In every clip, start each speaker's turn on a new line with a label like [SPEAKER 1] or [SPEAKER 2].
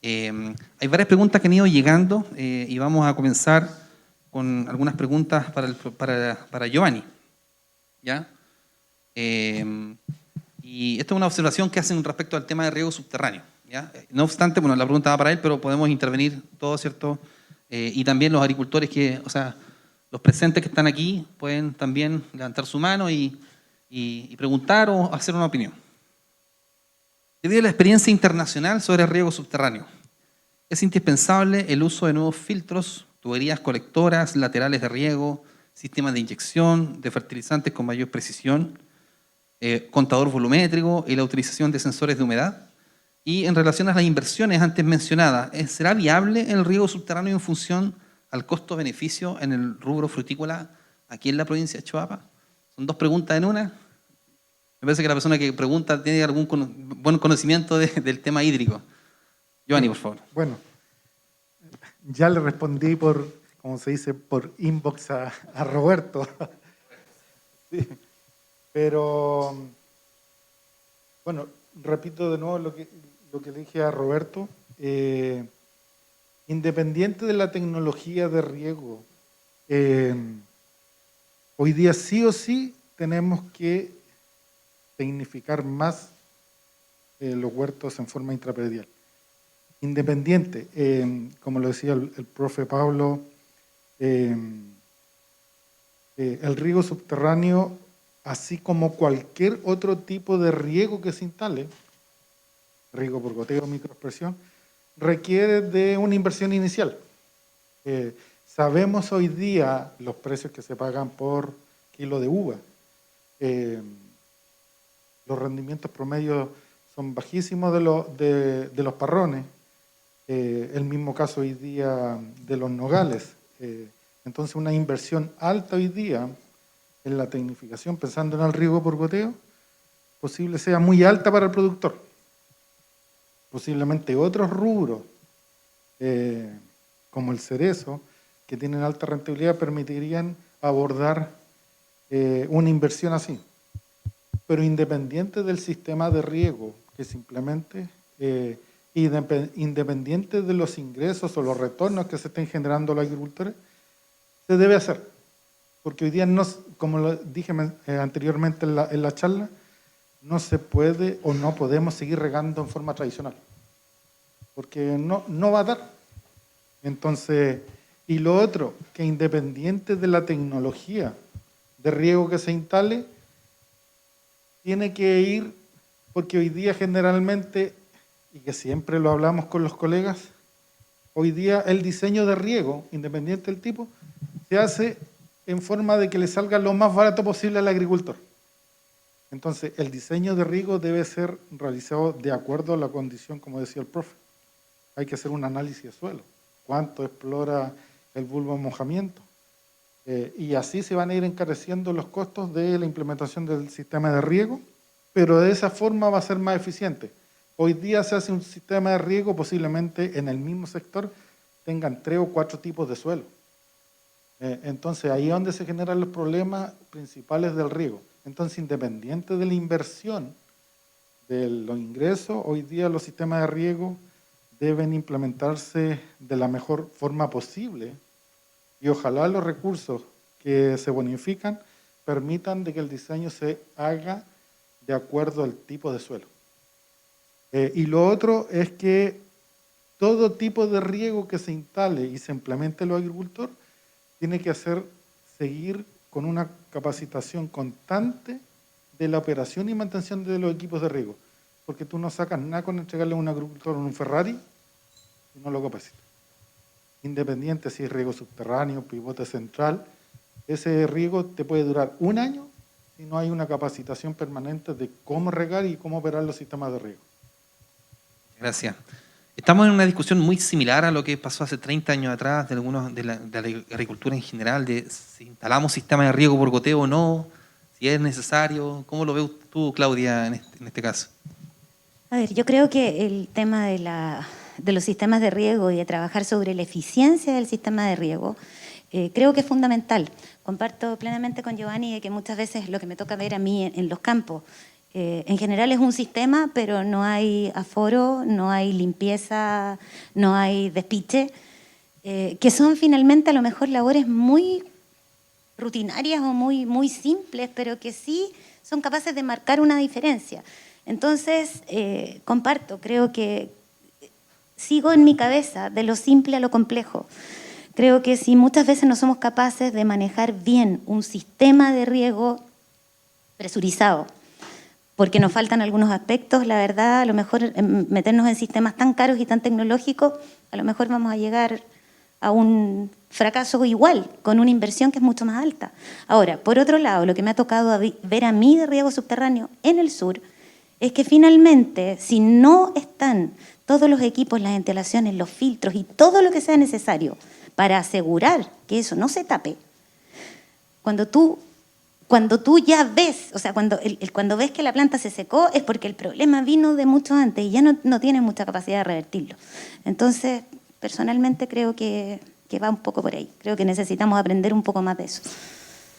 [SPEAKER 1] Hay varias preguntas que han ido llegando y vamos a comenzar con algunas preguntas para Giovanni, ¿ya? Y esta es una observación que hacen respecto al tema de riego subterráneo, ¿ya? No obstante, bueno, la pregunta va para él, pero podemos intervenir todos, ¿cierto? Y también los agricultores o sea, los presentes que están aquí pueden también levantar su mano y preguntar o hacer una opinión. Debido a la experiencia internacional sobre riego subterráneo, es indispensable el uso de nuevos filtros, tuberías colectoras, laterales de riego, sistemas de inyección de fertilizantes con mayor precisión, contador volumétrico y la utilización de sensores de humedad. Y en relación a las inversiones antes mencionadas, ¿será viable el riego subterráneo en función al costo-beneficio en el rubro frutícola aquí en la provincia de Choapa? Son dos preguntas en una. Me parece que la persona que pregunta tiene algún buen conocimiento del tema hídrico. Giovanni, por favor.
[SPEAKER 2] Bueno, ya le respondí por, como se dice, por inbox a Roberto. Sí. Pero, bueno, repito de nuevo lo que le dije a Roberto. Independiente de la tecnología de riego, hoy día sí o sí tenemos que tecnificar más los huertos en forma intrapredial. Independiente, como lo decía el profe Pablo, el riego subterráneo, así como cualquier otro tipo de riego que se instale, riego por goteo, microexpresión, requiere de una inversión inicial. Sabemos hoy día los precios que se pagan por kilo de uva. Los rendimientos promedios son bajísimos de los parrones. El mismo caso hoy día de los nogales. Entonces una inversión alta hoy día en la tecnificación, pensando en el riego por goteo, posible sea muy alta para el productor. Posiblemente otros rubros, como el cerezo, que tienen alta rentabilidad, permitirían abordar una inversión así. Pero independiente del sistema de riego que simplemente, independiente de los ingresos o los retornos que se estén generando los agricultores, se debe hacer. Porque hoy día, como lo dije anteriormente en la charla, no se puede o no podemos seguir regando en forma tradicional. Porque no va a dar. Entonces, y lo otro, que independiente de la tecnología de riego que se instale, tiene que ir, porque hoy día generalmente, y que siempre lo hablamos con los colegas, hoy día el diseño de riego, independiente del tipo, se hace en forma de que le salga lo más barato posible al agricultor. Entonces, el diseño de riego debe ser realizado de acuerdo a la condición, como decía el profe. Hay que hacer un análisis de suelo. ¿Cuánto explora el bulbo de mojamiento? Y así se van a ir encareciendo los costos de la implementación del sistema de riego, pero de esa forma va a ser más eficiente. Hoy día se hace un sistema de riego, posiblemente en el mismo sector tengan 3 o 4 tipos de suelo. Entonces ahí es donde se generan los problemas principales del riego. Entonces, independiente de la inversión de los ingresos, hoy día los sistemas de riego deben implementarse de la mejor forma posible y ojalá los recursos que se bonifican permitan de que el diseño se haga de acuerdo al tipo de suelo. Y lo otro es que todo tipo de riego que se instale y se implemente en los agricultores tiene que seguir con una capacitación constante de la operación y mantención de los equipos de riego. Porque tú no sacas nada con entregarle a un agricultor un Ferrari y no lo capacitas. Independiente si es riego subterráneo, pivote central, ese riego te puede durar 1 año si no hay una capacitación permanente de cómo regar y cómo operar los sistemas de riego.
[SPEAKER 1] Gracias. Estamos en una discusión muy similar a lo que pasó hace 30 años atrás de la agricultura en general, de si instalamos sistemas de riego por goteo o no, si es necesario. ¿Cómo lo ves tú, Claudia, en este caso?
[SPEAKER 3] A ver, yo creo que el tema de los sistemas de riego y de trabajar sobre la eficiencia del sistema de riego, creo que es fundamental. Comparto plenamente con Giovanni de que muchas veces lo que me toca ver a mí en los campos, En general es un sistema, pero no hay aforo, no hay limpieza, no hay despiche, que son finalmente a lo mejor labores muy rutinarias o muy simples, pero que sí son capaces de marcar una diferencia. Entonces, comparto, creo que sigo en mi cabeza de lo simple a lo complejo. Creo que si muchas veces no somos capaces de manejar bien un sistema de riego presurizado, porque nos faltan algunos aspectos, la verdad, a lo mejor meternos en sistemas tan caros y tan tecnológicos, a lo mejor vamos a llegar a un fracaso igual, con una inversión que es mucho más alta. Ahora, por otro lado, lo que me ha tocado ver a mí de riego subterráneo en el sur, es que finalmente, si no están todos los equipos, las instalaciones, los filtros y todo lo que sea necesario para asegurar que eso no se tape, cuando tú ya ves, o sea, cuando ves que la planta se secó, es porque el problema vino de mucho antes y ya no tienes mucha capacidad de revertirlo. Entonces, personalmente creo que va un poco por ahí. Creo que necesitamos aprender un poco más de eso.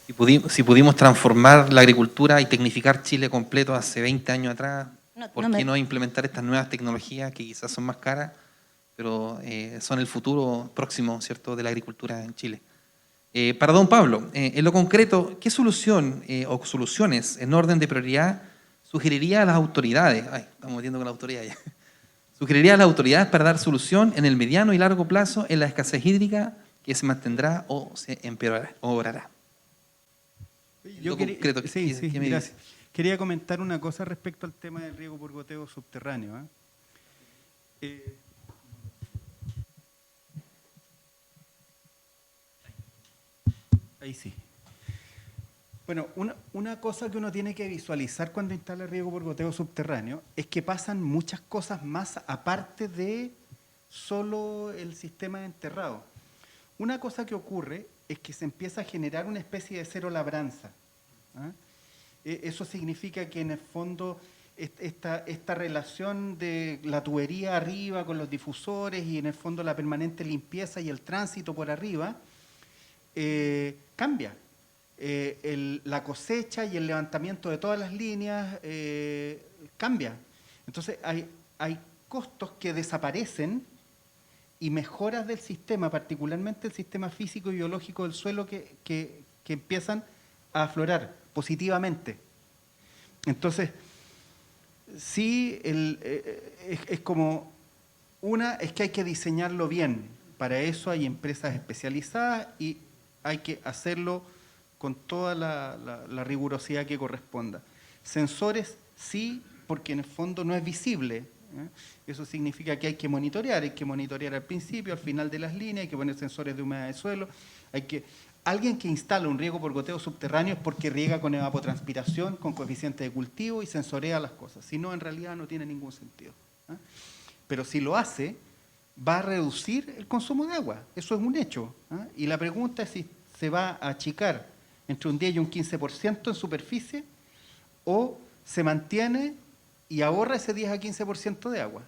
[SPEAKER 1] Si pudimos transformar la agricultura y tecnificar Chile completo hace 20 años atrás, ¿por qué no implementar estas nuevas tecnologías que quizás son más caras, pero son el futuro próximo, ¿cierto?, de la agricultura en Chile? Para don Pablo, en lo concreto, ¿qué solución o soluciones en orden de prioridad sugeriría a las autoridades? Ay, estamos viendo con la autoridad ya. Sugeriría a las autoridades para dar solución en el mediano y largo plazo en la escasez hídrica que se mantendrá o se empeorará.
[SPEAKER 4] Yo gracias. Quería comentar una cosa respecto al tema del riego por goteo subterráneo. Ahí sí. Bueno, una cosa que uno tiene que visualizar cuando instala riego por goteo subterráneo es que pasan muchas cosas más aparte de solo el sistema de enterrado. Una cosa que ocurre es que se empieza a generar una especie de cero labranza. Eso significa que en el fondo esta relación de la tubería arriba con los difusores y en el fondo la permanente limpieza y el tránsito por arriba cambia. La cosecha y el levantamiento de todas las líneas cambia. Entonces hay costos que desaparecen y mejoras del sistema, particularmente el sistema físico y biológico del suelo que empiezan a aflorar positivamente. Entonces, sí, es como es que hay que diseñarlo bien. Para eso hay empresas especializadas y hay que hacerlo con toda la rigurosidad que corresponda. Sensores, sí, porque en el fondo no es visible. Eso significa que hay que monitorear al principio, al final de las líneas, hay que poner sensores de humedad de suelo. Alguien que instala un riego por goteo subterráneo es porque riega con evapotranspiración, con coeficiente de cultivo y sensorea las cosas. Si no, en realidad no tiene ningún sentido. Pero si lo hace, va a reducir el consumo de agua. Eso es un hecho. Y la pregunta es si se va a achicar entre un 10 y un 15% en superficie o se mantiene y ahorra ese 10 a 15% de agua.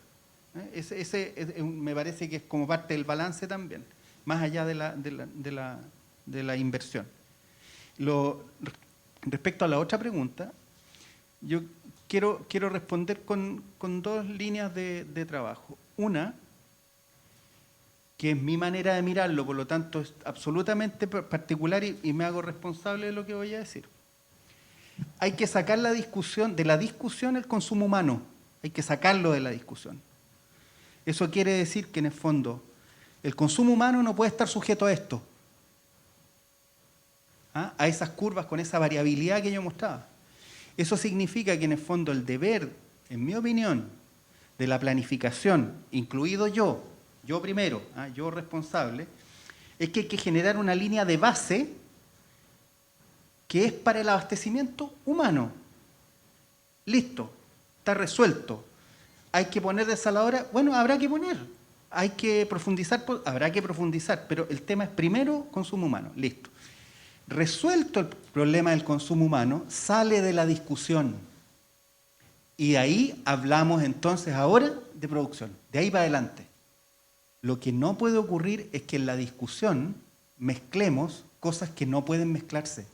[SPEAKER 4] Me parece que es como parte del balance también, más allá de la inversión. Respecto a la otra pregunta, yo quiero responder con dos líneas de trabajo. Una, que es mi manera de mirarlo, por lo tanto es absolutamente particular y me hago responsable de lo que voy a decir. Hay que sacar de la discusión el consumo humano, hay que sacarlo de la discusión. Eso quiere decir que en el fondo el consumo humano no puede estar sujeto a esto, a esas curvas con esa variabilidad que yo mostraba. Eso significa que en el fondo el deber, en mi opinión, de la planificación, incluido yo primero, yo responsable, es que hay que generar una línea de base que es para el abastecimiento humano. Listo, está resuelto. Hay que poner desaladora, bueno, habrá que poner. Hay que profundizar, habrá que profundizar, pero el tema es primero consumo humano, listo. Resuelto el problema del consumo humano, sale de la discusión. Y ahí hablamos entonces ahora de producción, de ahí para adelante. Lo que no puede ocurrir es que en la discusión mezclemos cosas que no pueden mezclarse.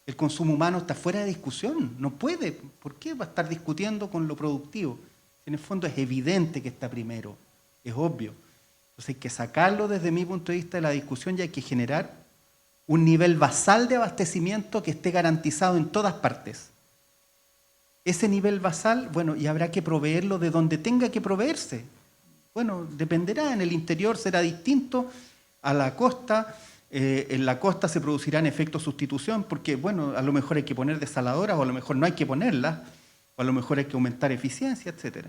[SPEAKER 4] El consumo humano está fuera de discusión, no puede. ¿Por qué va a estar discutiendo con lo productivo? En el fondo es evidente que está primero, es obvio. Entonces hay que sacarlo desde mi punto de vista de la discusión y hay que generar un nivel basal de abastecimiento que esté garantizado en todas partes. Ese nivel basal, bueno, y habrá que proveerlo de donde tenga que proveerse. Bueno, dependerá, en el interior será distinto a la costa, en la costa se producirán efectos sustitución, porque, bueno, a lo mejor hay que poner desaladoras, o a lo mejor no hay que ponerlas, o a lo mejor hay que aumentar eficiencia, etc.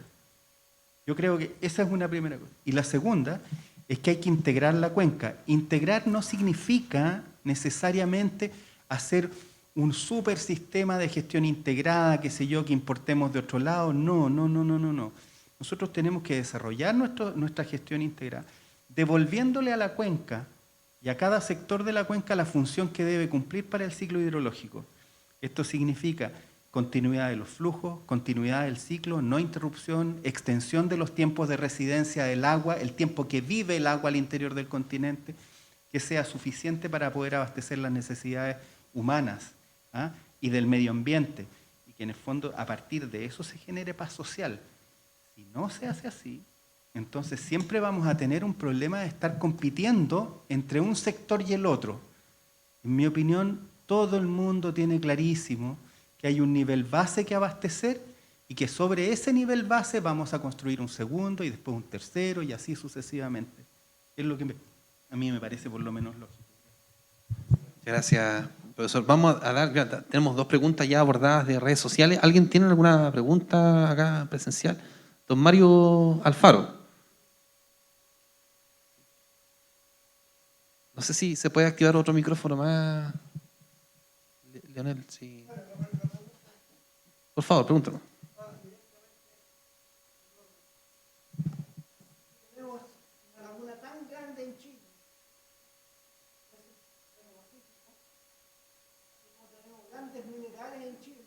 [SPEAKER 4] Yo creo que esa es una primera cosa. Y la segunda es que hay que integrar la cuenca. Integrar no significa necesariamente hacer un super sistema de gestión integrada, qué sé yo, que importemos de otro lado. No. Nosotros tenemos que desarrollar nuestra gestión integrada, devolviéndole a la cuenca y a cada sector de la cuenca la función que debe cumplir para el ciclo hidrológico. Esto significa continuidad de los flujos, continuidad del ciclo, no interrupción, extensión de los tiempos de residencia del agua, el tiempo que vive el agua al interior del continente, que sea suficiente para poder abastecer las necesidades humanas, ¿ah? Y del medio ambiente, y que en el fondo a partir de eso se genere paz social. Si no se hace así, entonces siempre vamos a tener un problema de estar compitiendo entre un sector y el otro. En mi opinión, todo el mundo tiene clarísimo que hay un nivel base que abastecer y que sobre ese nivel base vamos a construir un segundo y después un tercero y así sucesivamente. Es lo que a mí me parece por lo menos lógico.
[SPEAKER 1] Muchas gracias, profesor. Vamos a dar, tenemos 2 preguntas ya abordadas de redes sociales. ¿Alguien tiene alguna pregunta acá presencial? Don Mario Alfaro. No sé si se puede activar otro micrófono más. Leonel, sí. Por favor, pregúntame.
[SPEAKER 5] Tenemos una laguna tan grande en Chile, como tenemos grandes minerales en Chile,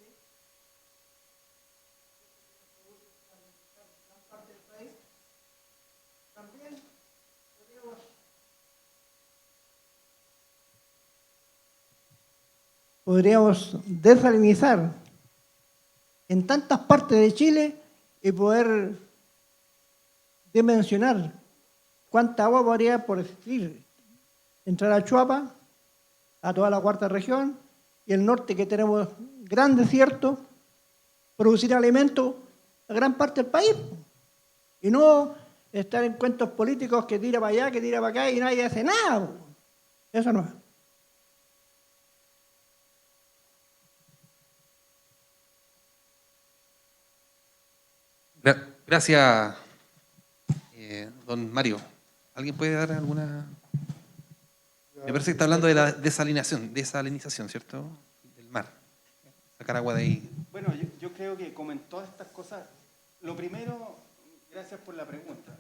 [SPEAKER 5] gran parte del país, también podríamos desalinizar en tantas partes de Chile y poder dimensionar cuánta agua podría, por decir, entrar a Chuapa, a toda la cuarta región, y el norte que tenemos gran desierto, producir alimentos a gran parte del país. Y no estar en cuentos políticos que tira para allá, que tira para acá y nadie hace nada. Eso no es.
[SPEAKER 1] Gracias, don Mario. ¿Alguien puede dar alguna...? Me parece que está hablando de la desalinización, ¿cierto? Del mar. Sacar agua de ahí.
[SPEAKER 4] Bueno, yo creo que como en todas estas cosas, lo primero, gracias por la pregunta.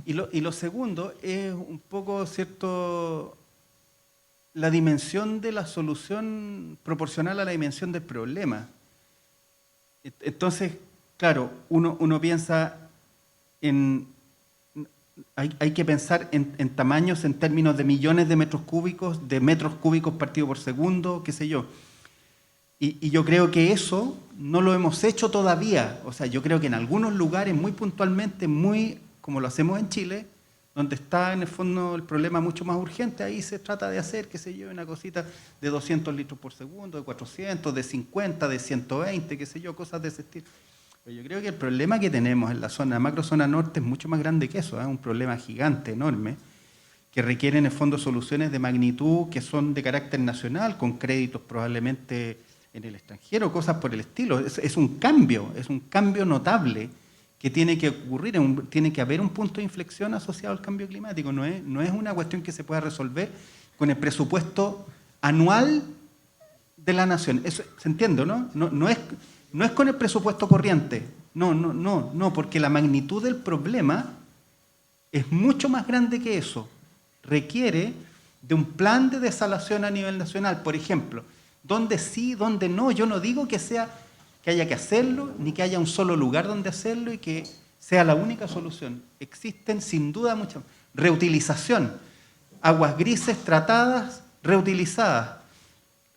[SPEAKER 4] Y lo segundo es un poco, ¿cierto?, la dimensión de la solución proporcional a la dimensión del problema. Entonces, claro, uno piensa en... Hay que pensar en tamaños, en términos de millones de metros cúbicos partido por segundo, qué sé yo. Y yo creo que eso no lo hemos hecho todavía. O sea, yo creo que en algunos lugares, muy puntualmente, muy como lo hacemos en Chile, donde está en el fondo el problema mucho más urgente, ahí se trata de hacer, qué sé yo, una cosita de 200 litros por segundo, de 400, de 50, de 120, qué sé yo, cosas de ese estilo. Pero yo creo que el problema que tenemos en la macrozona norte es mucho más grande que eso, es un problema gigante, enorme, que requiere en el fondo soluciones de magnitud que son de carácter nacional, con créditos probablemente en el extranjero, cosas por el estilo. Es un cambio notable que tiene que ocurrir, tiene que haber un punto de inflexión asociado al cambio climático. No es una cuestión que se pueda resolver con el presupuesto anual de la nación. Eso, ¿se entiende, no? No es con el presupuesto corriente. No, porque la magnitud del problema es mucho más grande que eso. Requiere de un plan de desalación a nivel nacional, por ejemplo. Donde sí, donde no. Yo no digo que haya que hacerlo, ni que haya un solo lugar donde hacerlo y que sea la única solución. Existen sin duda muchas. Reutilización, aguas grises tratadas, reutilizadas,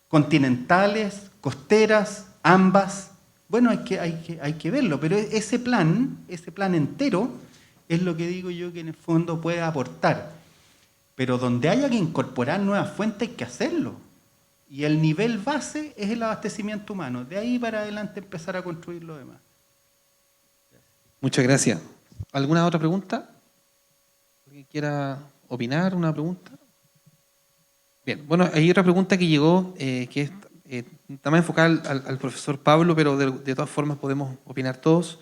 [SPEAKER 4] continentales, costeras, ambas. Bueno, hay que verlo, pero ese plan entero es lo que digo yo que en el fondo puede aportar. Pero donde haya que incorporar nuevas fuentes hay que hacerlo. Y el nivel base es el abastecimiento humano. De ahí para adelante empezar a construir lo demás.
[SPEAKER 1] Muchas gracias. ¿Alguna otra pregunta? ¿Alguien quiera opinar? ¿Una pregunta? Bien, bueno, hay otra pregunta que llegó, que es también enfocada al profesor Pablo, pero de todas formas podemos opinar todos.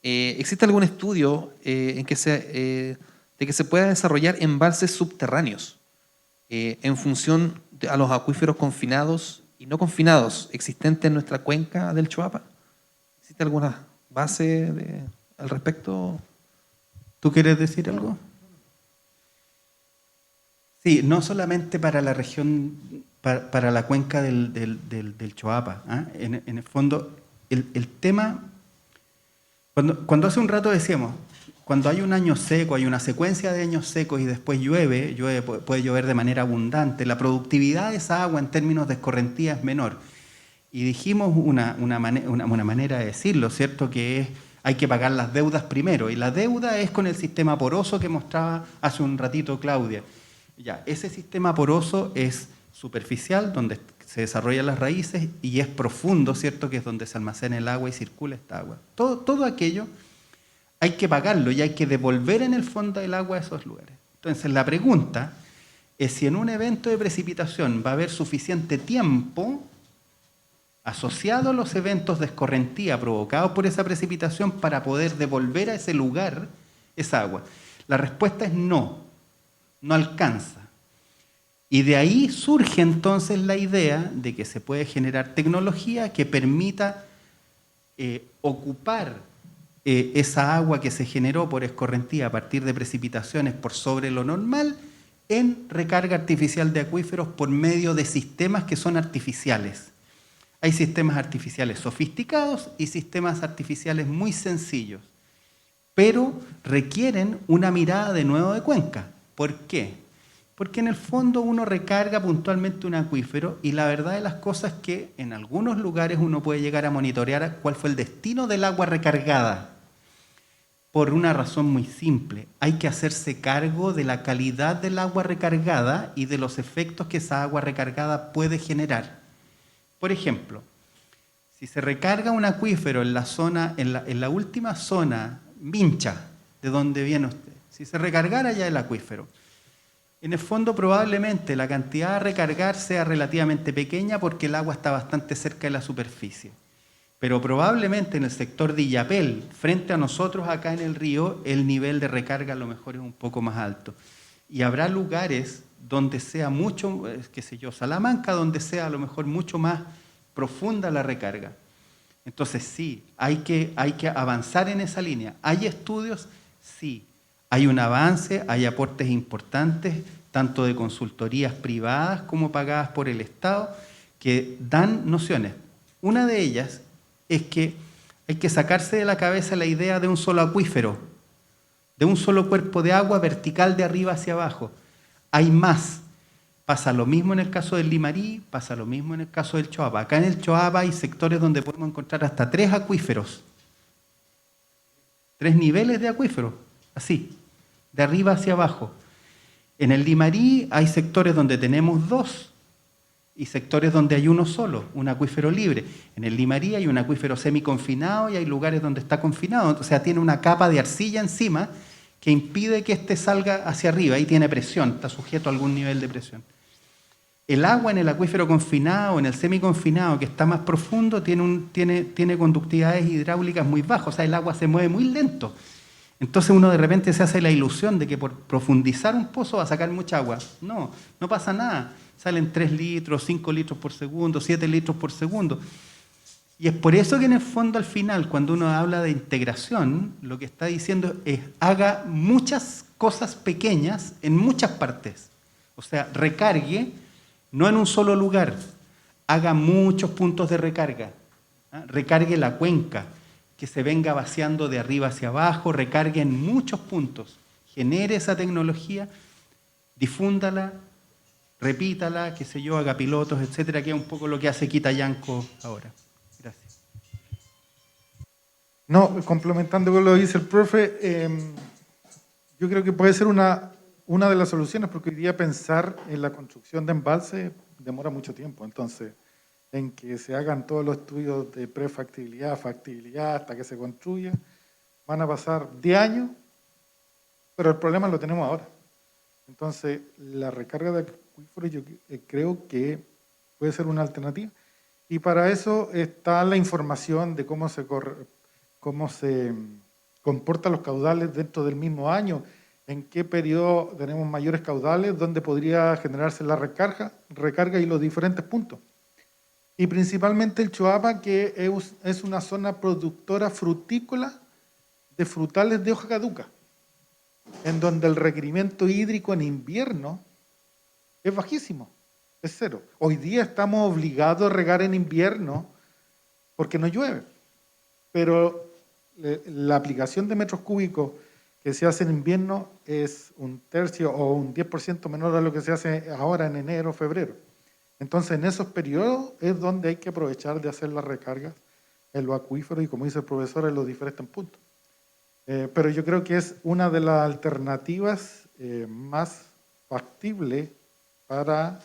[SPEAKER 1] ¿Existe algún estudio de que se pueda desarrollar embalses subterráneos en función a los acuíferos confinados y no confinados existentes en nuestra cuenca del Choapa? ¿Existe alguna base al respecto?
[SPEAKER 4] ¿Tú quieres decir algo? Sí, no solamente para la región, para la cuenca del Choapa. En el fondo, el tema, cuando hace un rato decíamos, cuando hay un año seco, hay una secuencia de años secos y después llueve, puede llover de manera abundante, la productividad de esa agua en términos de escorrentía es menor. Y dijimos una manera de decirlo, ¿cierto? Que es, hay que pagar las deudas primero, y la deuda es con el sistema poroso que mostraba hace un ratito Claudia. Ya, ese sistema poroso es superficial, donde se desarrollan las raíces, y es profundo, ¿cierto? Que es donde se almacena el agua y circula esta agua. Todo aquello hay que pagarlo y hay que devolver en el fondo del agua a esos lugares. Entonces la pregunta es si en un evento de precipitación va a haber suficiente tiempo asociado a los eventos de escorrentía provocados por esa precipitación para poder devolver a ese lugar esa agua. La respuesta es no alcanza. Y de ahí surge entonces la idea de que se puede generar tecnología que permita ocupar esa agua que se generó por escorrentía a partir de precipitaciones por sobre lo normal en recarga artificial de acuíferos por medio de sistemas que son artificiales. Hay sistemas artificiales sofisticados y sistemas artificiales muy sencillos, pero requieren una mirada de nuevo de cuenca. ¿Por qué? Porque en el fondo uno recarga puntualmente un acuífero y la verdad de las cosas es que en algunos lugares uno puede llegar a monitorear cuál fue el destino del agua recargada. Por una razón muy simple, hay que hacerse cargo de la calidad del agua recargada y de los efectos que esa agua recargada puede generar. Por ejemplo, si se recarga un acuífero en la última zona, Mincha, de donde viene usted, si se recargara ya el acuífero, en el fondo probablemente la cantidad a recargar sea relativamente pequeña porque el agua está bastante cerca de la superficie. Pero probablemente en el sector de Illapel, frente a nosotros acá en el río, el nivel de recarga a lo mejor es un poco más alto. Y habrá lugares donde sea mucho, qué sé yo, Salamanca, donde sea a lo mejor mucho más profunda la recarga. Entonces sí, hay que avanzar en esa línea. ¿Hay estudios? Sí. Hay un avance, hay aportes importantes, tanto de consultorías privadas como pagadas por el Estado, que dan nociones. Una de ellas es que hay que sacarse de la cabeza la idea de un solo acuífero, de un solo cuerpo de agua vertical de arriba hacia abajo. Hay más. Pasa lo mismo en el caso del Limarí, pasa lo mismo en el caso del Choapa. Acá en el Choapa hay sectores donde podemos encontrar hasta 3 acuíferos. 3 niveles de acuíferos, así, de arriba hacia abajo. En el Limarí hay sectores donde tenemos 2 y sectores donde hay uno solo, un acuífero libre. En el Limarí hay un acuífero semiconfinado y hay lugares donde está confinado. O sea, tiene una capa de arcilla encima que impide que éste salga hacia arriba y tiene presión, está sujeto a algún nivel de presión. El agua en el acuífero confinado, en el semiconfinado, que está más profundo, tiene conductividades hidráulicas muy bajas, o sea, el agua se mueve muy lento. Entonces uno de repente se hace la ilusión de que por profundizar un pozo va a sacar mucha agua. No pasa nada. Salen 3 litros, 5 litros por segundo, 7 litros por segundo. Y es por eso que en el fondo al final, cuando uno habla de integración, lo que está diciendo es haga muchas cosas pequeñas en muchas partes. O sea, recargue no en un solo lugar, haga muchos puntos de recarga. Recargue la cuenca, que se venga vaciando de arriba hacia abajo, recargue en muchos puntos, genere esa tecnología, difúndala, repítala, qué sé yo, haga pilotos, etcétera, que es un poco lo que hace Quitayanco ahora. Gracias.
[SPEAKER 2] No, complementando con lo que dice el profe, yo creo que puede ser una de las soluciones, porque hoy día pensar en la construcción de embalse demora mucho tiempo. Entonces, en que se hagan todos los estudios de prefactibilidad, factibilidad, hasta que se construya, van a pasar 10 años, pero el problema lo tenemos ahora. Entonces, la recarga de acuíferos yo creo que puede ser una alternativa. Y para eso está la información de cómo se comportan los caudales dentro del mismo año, en qué periodo tenemos mayores caudales, dónde podría generarse la recarga y los diferentes puntos. Y principalmente el Choapa, que es una zona productora frutícola de frutales de hoja caduca, en donde el requerimiento hídrico en invierno es bajísimo, es cero. Hoy día estamos obligados a regar en invierno porque no llueve, pero la aplicación de metros cúbicos que se hace en invierno es 1/3 o un 10% menor a lo que se hace ahora en enero, febrero. Entonces, en esos periodos es donde hay que aprovechar de hacer las recargas en los acuíferos y, como dice el profesor, en los diferentes puntos. Pero yo creo que es una de las alternativas más factibles para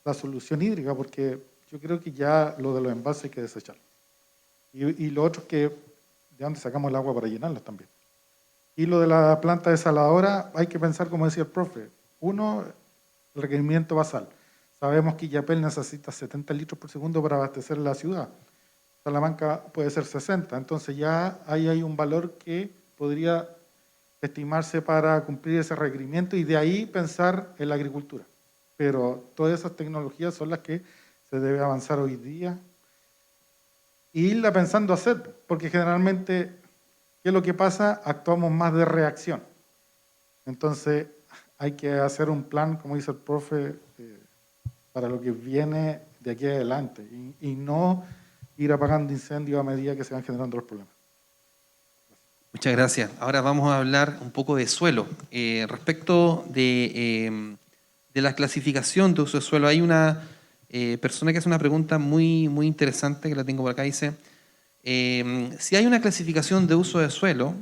[SPEAKER 2] la solución hídrica, porque yo creo que ya lo de los envases hay que desecharlo. Y lo otro es que de dónde sacamos el agua para llenarlos también. Y lo de la planta desaladora, hay que pensar, como decía el profe, uno, el requerimiento basal. Sabemos que Illapel necesita 70 litros por segundo para abastecer la ciudad. Salamanca puede ser 60, entonces ya ahí hay un valor que podría estimarse para cumplir ese requerimiento y de ahí pensar en la agricultura. Pero todas esas tecnologías son las que se debe avanzar hoy día e irla pensando hacer, porque generalmente, ¿qué es lo que pasa? Actuamos más de reacción. Entonces hay que hacer un plan, como dice el profe, para lo que viene de aquí adelante y no ir apagando incendios a medida que se van generando los problemas.
[SPEAKER 1] Muchas gracias. Ahora vamos a hablar un poco de suelo. Respecto de la clasificación de uso de suelo, hay una persona que hace una pregunta muy, muy interesante, que la tengo por acá, dice, si hay una clasificación de uso de suelo,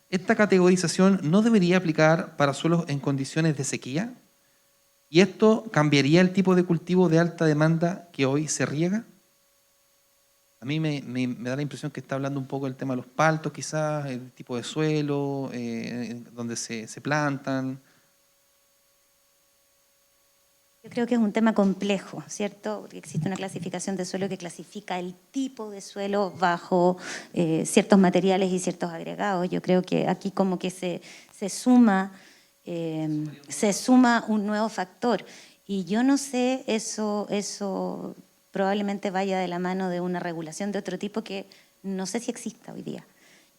[SPEAKER 1] ¿esta categorización no debería aplicar para suelos en condiciones de sequía? ¿Y esto cambiaría el tipo de cultivo de alta demanda que hoy se riega? A mí me da la impresión que está hablando un poco del tema de los paltos, quizás, el tipo de suelo, donde se plantan.
[SPEAKER 3] Yo creo que es un tema complejo, ¿cierto? Porque existe una clasificación de suelo que clasifica el tipo de suelo bajo ciertos materiales y ciertos agregados. Yo creo que aquí como que se suma un nuevo factor. Y yo no sé, eso probablemente vaya de la mano de una regulación de otro tipo que no sé si exista hoy día,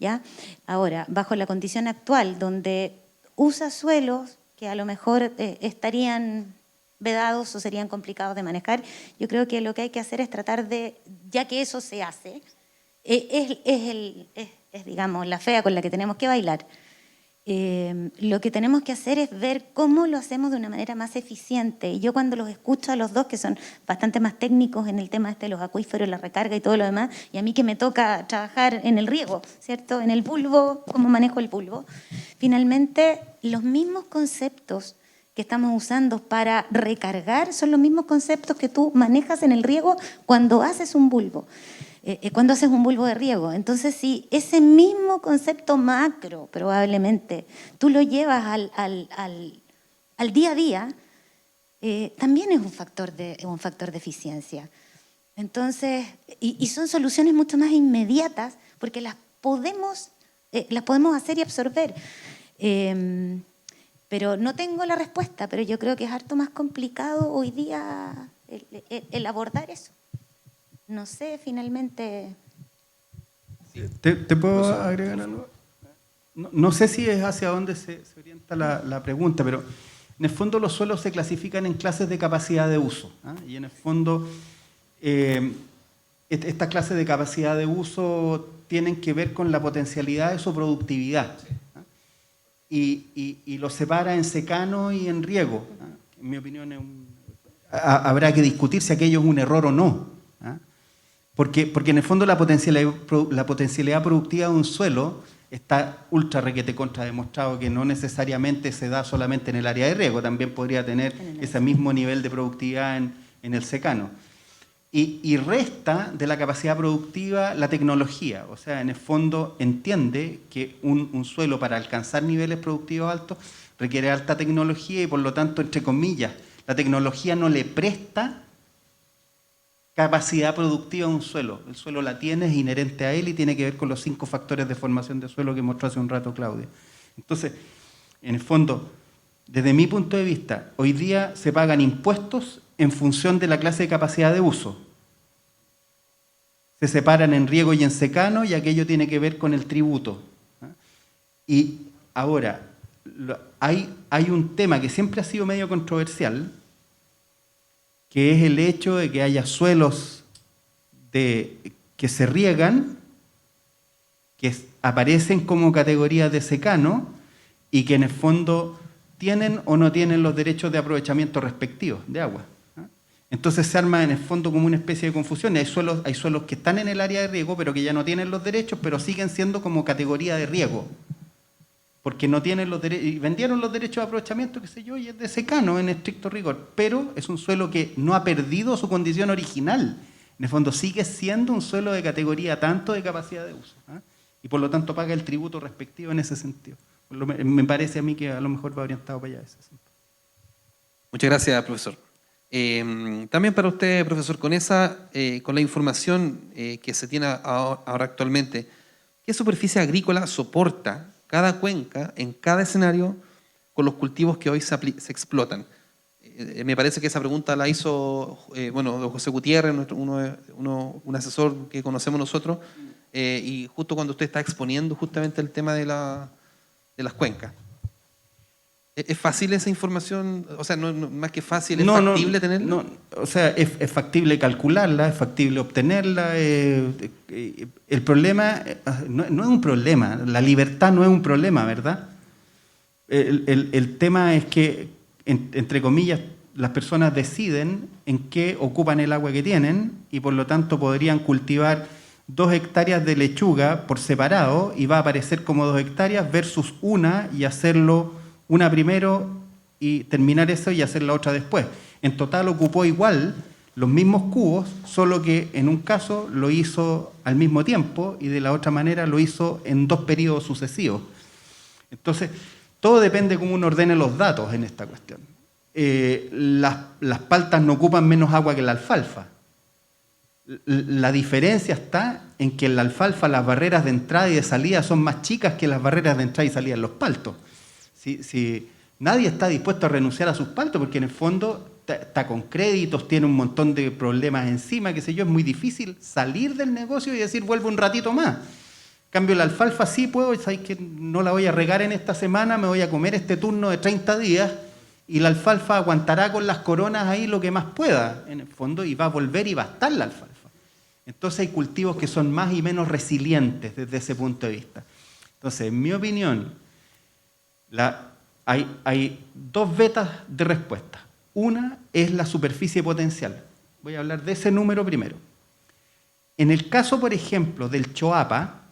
[SPEAKER 3] ¿ya? Ahora, bajo la condición actual, donde usa suelos que a lo mejor estarían vedados o serían complicados de manejar, yo creo que lo que hay que hacer es tratar de, ya que eso se hace, es digamos, la fea con la que tenemos que bailar. Lo que tenemos que hacer es ver cómo lo hacemos de una manera más eficiente. Y yo cuando los escucho a los dos, que son bastante más técnicos en el tema de los acuíferos, la recarga y todo lo demás, y a mí que me toca trabajar en el riego, ¿cierto? En el bulbo, cómo manejo el bulbo. Finalmente, los mismos conceptos que estamos usando para recargar son los mismos conceptos que tú manejas en el riego cuando haces un bulbo. Cuando haces un bulbo de riego. Entonces, si ese mismo concepto macro, probablemente, tú lo llevas al día a día, también es un factor de eficiencia. Entonces, y son soluciones mucho más inmediatas porque las podemos hacer y absorber. Pero no tengo la respuesta, pero yo creo que es harto más complicado hoy día el abordar eso. No sé, finalmente...
[SPEAKER 4] ¿Te puedo agregar algo? No sé si es hacia dónde se orienta la pregunta, pero en el fondo los suelos se clasifican en clases de capacidad de uso, ¿eh? Y en el fondo Esta clase de capacidad de uso tienen que ver con la potencialidad de su productividad. Y lo separa en secano y en riego. En mi opinión, habrá que discutir si aquello es un error o no. Porque en el fondo la potencialidad productiva de un suelo está ultra requete contra demostrado que no necesariamente se da solamente en el área de riego, también podría tener ese mismo nivel de productividad en el secano. Y resta de la capacidad productiva la tecnología, o sea, en el fondo entiende que un suelo para alcanzar niveles productivos altos requiere alta tecnología y por lo tanto, entre comillas, la tecnología no le presta capacidad productiva a un suelo. El suelo la tiene, es inherente a él y tiene que ver con los 5 factores de formación de suelo que mostró hace un rato Claudia. Entonces, en el fondo, desde mi punto de vista, hoy día se pagan impuestos en función de la clase de capacidad de uso. Se separan en riego y en secano y aquello tiene que ver con el tributo. Y ahora, hay un tema que siempre ha sido medio controversial, que es el hecho de que haya suelos que se riegan, que aparecen como categorías de secano y que en el fondo tienen o no tienen los derechos de aprovechamiento respectivos de agua. Entonces se arma en el fondo como una especie de confusión. Hay suelos que están en el área de riego, pero que ya no tienen los derechos, pero siguen siendo como categoría de riego. Porque no tienen los derechos, y vendieron los derechos de aprovechamiento, qué sé yo, y es de secano en estricto rigor. Pero es un suelo que no ha perdido su condición original. En el fondo sigue siendo un suelo de categoría tanto de capacidad de uso. Y por lo tanto paga el tributo respectivo en ese sentido. Me parece a mí que a lo mejor va orientado para allá ese asunto.
[SPEAKER 1] Muchas gracias, profesor. También para usted, profesor, con la información que se tiene ahora actualmente, ¿qué superficie agrícola soporta cada cuenca en cada escenario con los cultivos que hoy se explotan? Me parece que esa pregunta la hizo don José Gutiérrez, un asesor que conocemos nosotros, y justo cuando usted está exponiendo justamente el tema de las cuencas. ¿Es fácil esa información? O sea, no, más que fácil, ¿es factible tenerla?
[SPEAKER 4] No, o sea, es factible calcularla, es factible obtenerla. El problema no es un problema, la libertad no es un problema, ¿verdad? El tema es que, entre comillas, las personas deciden en qué ocupan el agua que tienen y por lo tanto podrían cultivar 2 hectáreas de lechuga por separado y va a aparecer como 2 hectáreas versus una y hacerlo una primero y terminar eso y hacer la otra después. En total ocupó igual los mismos cubos, solo que en un caso lo hizo al mismo tiempo y de la otra manera lo hizo en 2 periodos sucesivos. Entonces, todo depende de cómo uno ordene los datos en esta cuestión. Las paltas no ocupan menos agua que la alfalfa. La diferencia está en que en la alfalfa las barreras de entrada y de salida son más chicas que las barreras de entrada y salida en los paltos. Si nadie está dispuesto a renunciar a sus paltos porque en el fondo está con créditos, tiene un montón de problemas encima, qué sé yo, es muy difícil salir del negocio y decir vuelvo un ratito más. En cambio la alfalfa sí puedo, sabes que no la voy a regar en esta semana, me voy a comer este turno de 30 días y la alfalfa aguantará con las coronas ahí lo que más pueda en el fondo y va a volver y va a estar la alfalfa. Entonces hay cultivos que son más y menos resilientes desde ese punto de vista. Entonces, en mi opinión, hay 2 vetas de respuesta. Una es la superficie potencial. Voy a hablar de ese número primero. En el caso, por ejemplo, del Choapa,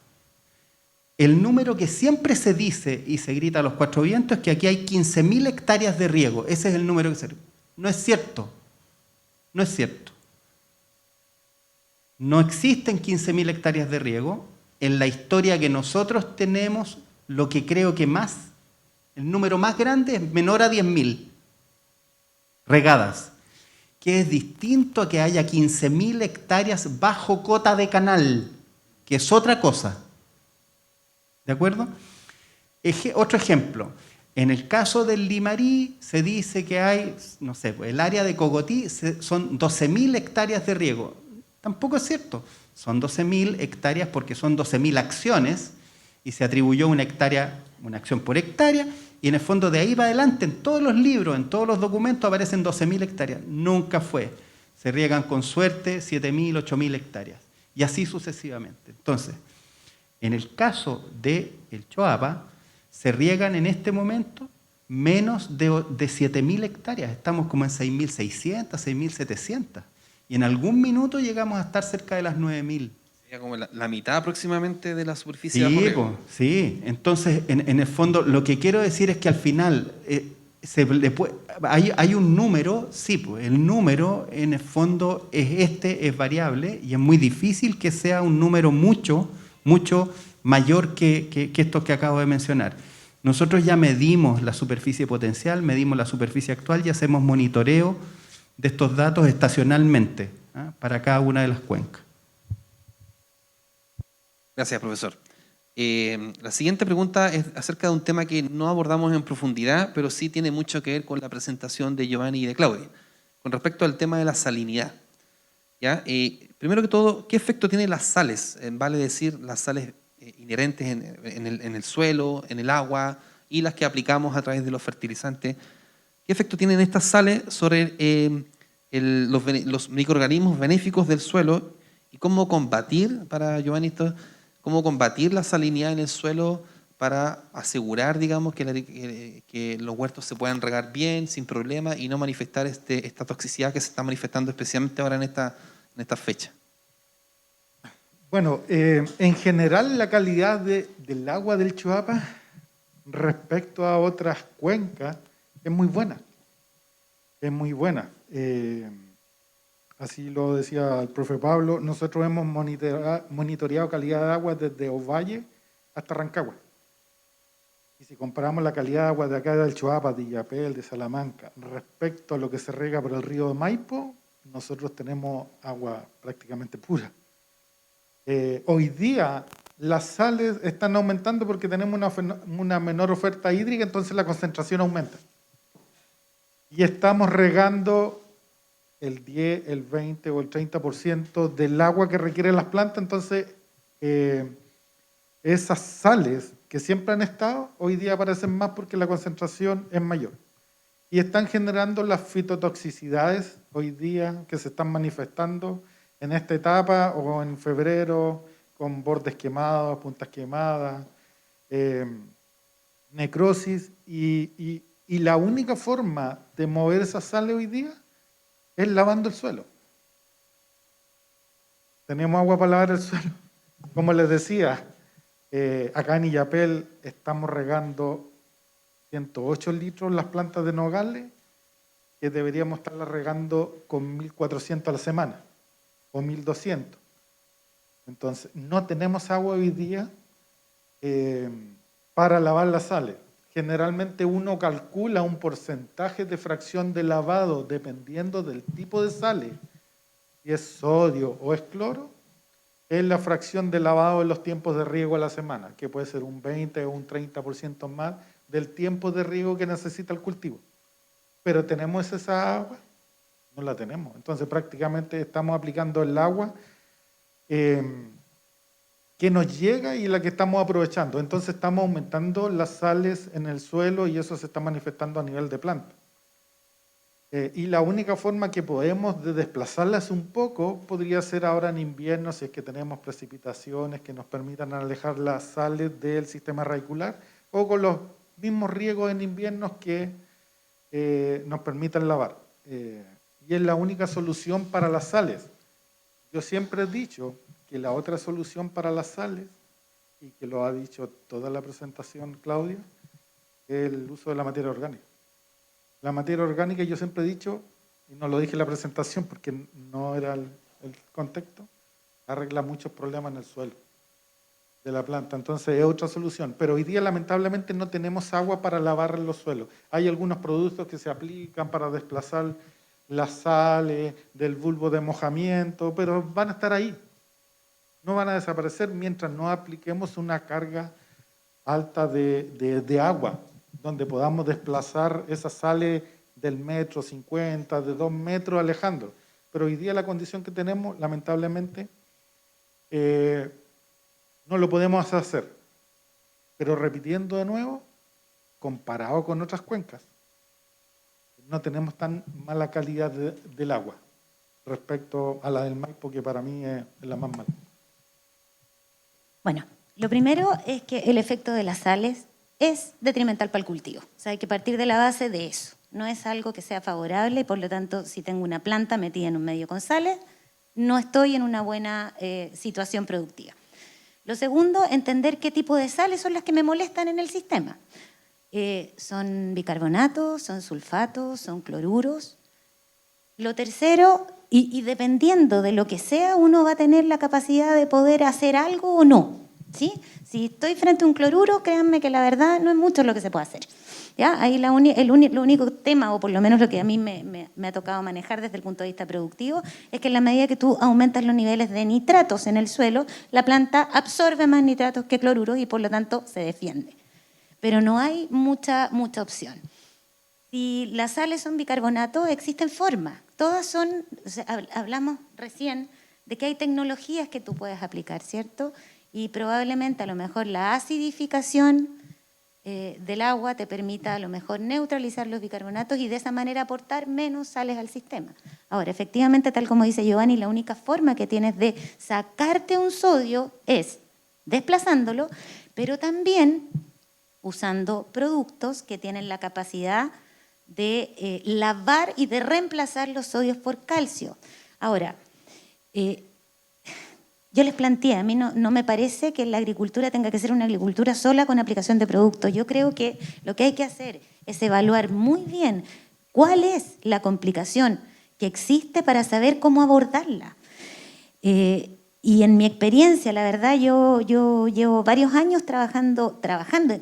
[SPEAKER 4] el número que siempre se dice y se grita a los 4 vientos es que aquí hay 15.000 hectáreas de riego. Ese es el número que se... No es cierto. No es cierto. No existen 15.000 hectáreas de riego. En la historia que nosotros tenemos, lo que creo que más, el número más grande es menor a 10.000 regadas, que es distinto a que haya 15.000 hectáreas bajo cota de canal, que es otra cosa. ¿De acuerdo? Otro ejemplo. En el caso del Limarí se dice que hay, no sé, el área de Cogotí son 12.000 hectáreas de riego. Tampoco es cierto. Son 12.000 hectáreas porque son 12.000 acciones y se atribuyó una acción por hectárea y en el fondo de ahí va adelante, en todos los libros, en todos los documentos aparecen 12.000 hectáreas. Nunca fue. Se riegan con suerte 7.000, 8.000 hectáreas. y así sucesivamente. Entonces, en el caso del Choapa, se riegan en este momento menos de 7.000 hectáreas. Estamos como en 6.600, 6.700. Y en algún minuto llegamos a estar cerca de las 9.000.
[SPEAKER 1] Sería como la mitad aproximadamente de la superficie de
[SPEAKER 4] Sí,
[SPEAKER 1] riego.
[SPEAKER 4] po, sí. Entonces, en el fondo, lo que quiero decir es que al final hay un número, sí, pues, el número en el fondo es variable y es muy difícil que sea un número mucho mayor que estos que acabo de mencionar. Nosotros ya medimos la superficie potencial, medimos la superficie actual y hacemos monitoreo de estos datos estacionalmente, ¿ah?, para cada una de las cuencas.
[SPEAKER 1] Gracias, profesor. La siguiente pregunta es acerca de un tema que no abordamos en profundidad, pero sí tiene mucho que ver con la presentación de Giovanni y de Claudia, con respecto al tema de la salinidad. ¿Ya? Primero que todo, ¿qué efecto tienen las sales? Vale decir, las sales inherentes en el suelo, en el agua y las que aplicamos a través de los fertilizantes. ¿Qué efecto tienen estas sales sobre los microorganismos benéficos del suelo y cómo combatir, para Giovanni, cómo combatir la salinidad en el suelo para asegurar, digamos, que los huertos se puedan regar bien, sin problema, y no manifestar esta toxicidad que se está manifestando especialmente ahora en esta fecha?
[SPEAKER 2] Bueno, en general la calidad del agua del Choapa respecto a otras cuencas es muy buena. Es muy buena. Así lo decía el profe Pablo, nosotros hemos monitoreado calidad de agua desde Ovalle hasta Rancagua. Y si comparamos la calidad de agua de acá del Choapa, de Illapel, de Salamanca, respecto a lo que se riega por el río Maipo, nosotros tenemos agua prácticamente pura. Hoy día las sales están aumentando porque tenemos una menor oferta hídrica, entonces la concentración aumenta. Y estamos regando el 10, el 20 o el 30% del agua que requieren las plantas, entonces esas sales que siempre han estado, hoy día aparecen más porque la concentración es mayor. Y están generando las fitotoxicidades hoy día que se están manifestando en esta etapa o en febrero, con bordes quemados, puntas quemadas, necrosis, y la única forma de mover esas sales hoy día es lavando el suelo. Tenemos agua para lavar el suelo. Como les decía, acá en Illapel estamos regando 108 litros las plantas de nogales, que deberíamos estarlas regando con 1.400 a la semana o 1.200. Entonces, no tenemos agua hoy día para lavar las sales. Generalmente uno calcula un porcentaje de fracción de lavado dependiendo del tipo de sales, si es sodio o es cloro, es la fracción de lavado en los tiempos de riego a la semana, que puede ser un 20 o un 30% más del tiempo de riego que necesita el cultivo. Pero ¿tenemos esa agua? No la tenemos. Entonces prácticamente estamos aplicando el agua que nos llega y la que estamos aprovechando. Entonces estamos aumentando las sales en el suelo y eso se está manifestando a nivel de planta. Y la única forma que podemos de desplazarlas un poco podría ser ahora en invierno, si es que tenemos precipitaciones que nos permitan alejar las sales del sistema radicular, o con los mismos riegos en inviernos que nos permitan lavar. Y es la única solución para las sales. Yo siempre he dicho que la otra solución para las sales, y que lo ha dicho toda la presentación Claudia, es el uso de la materia orgánica. La materia orgánica, yo siempre he dicho, y no lo dije en la presentación porque no era el contexto, arregla muchos problemas en el suelo de la planta. Entonces es otra solución. Pero hoy día lamentablemente no tenemos agua para lavar los suelos. Hay algunos productos que se aplican para desplazar las sales del bulbo de mojamiento, pero van a estar ahí. No van a desaparecer mientras no apliquemos una carga alta de agua, donde podamos desplazar esas sales del 1,50 m, de 2 metros, alejando. Pero hoy día la condición que tenemos, lamentablemente, no lo podemos hacer. Pero repitiendo de nuevo, comparado con otras cuencas, no tenemos tan mala calidad del agua respecto a la del Maipo, que para mí es la más mala.
[SPEAKER 3] Bueno, lo primero es que el efecto de las sales es detrimental para el cultivo. O sea, hay que partir de la base de eso. No es algo que sea favorable y por lo tanto, si tengo una planta metida en un medio con sales, no estoy en una buena situación productiva. Lo segundo, entender qué tipo de sales son las que me molestan en el sistema. Son bicarbonatos, son sulfatos, son cloruros. Lo tercero, y dependiendo de lo que sea, uno va a tener la capacidad de poder hacer algo o no, ¿sí? Si estoy frente a un cloruro, créanme que la verdad no es mucho lo que se puede hacer. ¿Ya? Ahí lo único tema, o por lo menos lo que a mí me ha tocado manejar desde el punto de vista productivo, es que en la medida que tú aumentas los niveles de nitratos en el suelo, la planta absorbe más nitratos que cloruros y por lo tanto se defiende. Pero no hay mucha opción. Si las sales son bicarbonatos, existen formas. Todas son, o sea, hablamos recién de que hay tecnologías que tú puedes aplicar, ¿cierto? Y probablemente a lo mejor la acidificación del agua te permita a lo mejor neutralizar los bicarbonatos y de esa manera aportar menos sales al sistema. Ahora, efectivamente, tal como dice Giovanni, la única forma que tienes de sacarte un sodio es desplazándolo, pero también usando productos que tienen la capacidad de lavar y de reemplazar los sodios por calcio. Ahora, yo les planteé, a mí no me parece que la agricultura tenga que ser una agricultura sola con aplicación de productos. Yo creo que lo que hay que hacer es evaluar muy bien cuál es la complicación que existe para saber cómo abordarla. Y en mi experiencia, la verdad, yo llevo varios años trabajando.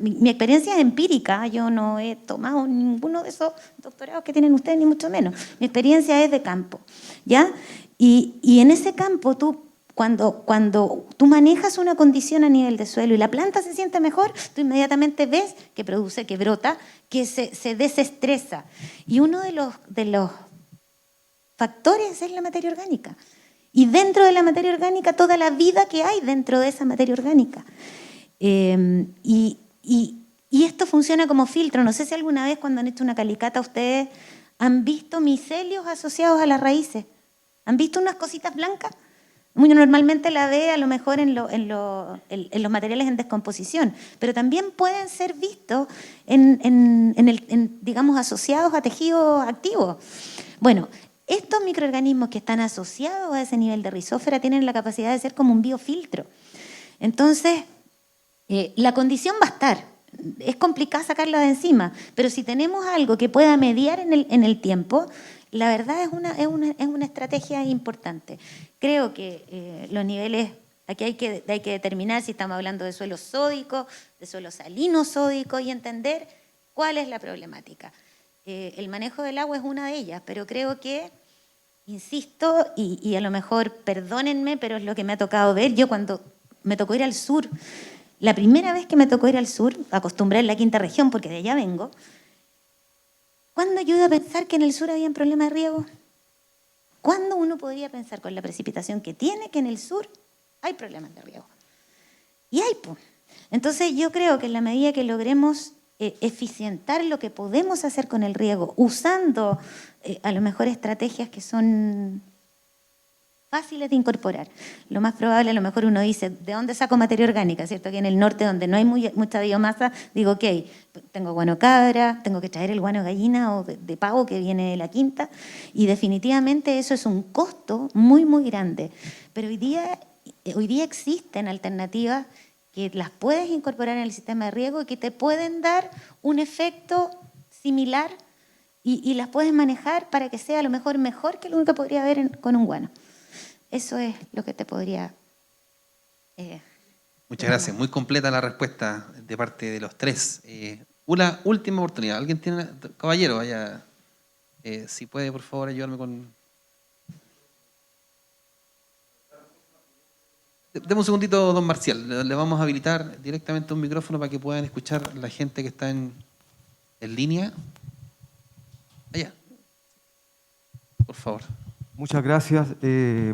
[SPEAKER 3] Mi experiencia es empírica, yo no he tomado ninguno de esos doctorados que tienen ustedes, ni mucho menos. Mi experiencia es de campo, ¿ya? Y en ese campo cuando tú manejas una condición a nivel de suelo y la planta se siente mejor, tú inmediatamente ves que produce, que brota, que se desestresa. Y uno de los factores es la materia orgánica. Y dentro de la materia orgánica, toda la vida que hay dentro de esa materia orgánica. Y esto funciona como filtro. No sé si alguna vez cuando han hecho una calicata ustedes han visto micelios asociados a las raíces. ¿Han visto unas cositas blancas? Uno normalmente la ve a lo mejor en los materiales en descomposición, pero también pueden ser vistos digamos, asociados a tejidos activos. Bueno, estos microorganismos que están asociados a ese nivel de rizósfera tienen la capacidad de ser como un biofiltro. Entonces, la condición va a estar. Es complicado sacarla de encima, pero si tenemos algo que pueda mediar en el tiempo, la verdad es una estrategia importante. Creo que los niveles, aquí hay que determinar si estamos hablando de suelo sódico, de suelo salino sódico y entender cuál es la problemática. El manejo del agua es una de ellas, pero creo que, insisto, y a lo mejor perdónenme, pero es lo que me ha tocado ver. Yo cuando me tocó ir al sur, la primera vez que me tocó ir al sur, acostumbré en la quinta región porque de allá vengo, ¿cuándo ayuda a pensar que en el sur había un problema de riego? ¿Cuándo uno podría pensar con la precipitación que tiene que en el sur hay problemas de riego? Y hay, pues. Entonces yo creo que en la medida que logremos eficientar lo que podemos hacer con el riego, usando a lo mejor estrategias que son fáciles de incorporar. Lo más probable, a lo mejor uno dice, ¿de dónde saco materia orgánica? ¿Cierto? Aquí en el norte, donde no hay mucha biomasa, digo, ok, tengo guano cabra, tengo que traer el guano gallina o de pavo que viene de la quinta, y definitivamente eso es un costo muy, muy grande. Pero hoy día existen alternativas que las puedes incorporar en el sistema de riego y que te pueden dar un efecto similar y las puedes manejar para que sea a lo mejor que lo que podría haber con un guano. Eso es lo que te podría...
[SPEAKER 1] Muchas gracias. Muy completa la respuesta de parte de los tres. Una última oportunidad. ¿Alguien tiene? Caballero, allá. Si puede, por favor, ayudarme con... Deme un segundito, don Marcial. Le vamos a habilitar directamente un micrófono para que puedan escuchar la gente que está en línea. Allá. Por favor.
[SPEAKER 6] Muchas gracias.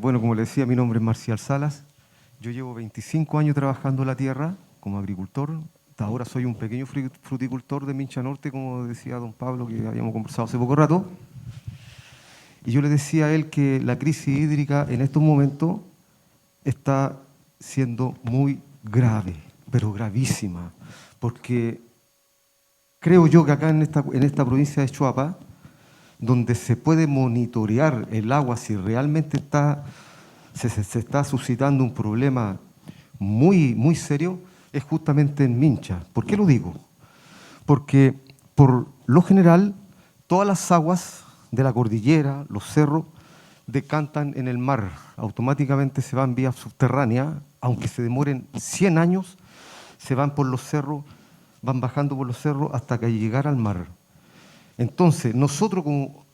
[SPEAKER 6] Bueno, como le decía, mi nombre es Marcial Salas. Yo llevo 25 años trabajando la tierra como agricultor. Hasta ahora soy un pequeño fruticultor de Mincha Norte, como decía don Pablo, que habíamos conversado hace poco rato. Y yo le decía a él que la crisis hídrica en estos momentos está siendo muy grave, pero gravísima, porque creo yo que acá en esta provincia de Choapa, donde se puede monitorear el agua si realmente se está suscitando un problema muy, muy serio, es justamente en Mincha. ¿Por qué lo digo? Porque por lo general todas las aguas de la cordillera, los cerros, decantan en el mar, automáticamente se van vía subterránea, aunque se demoren 100 años, se van por los cerros, van bajando por los cerros hasta que llegar al mar. Entonces, nosotros como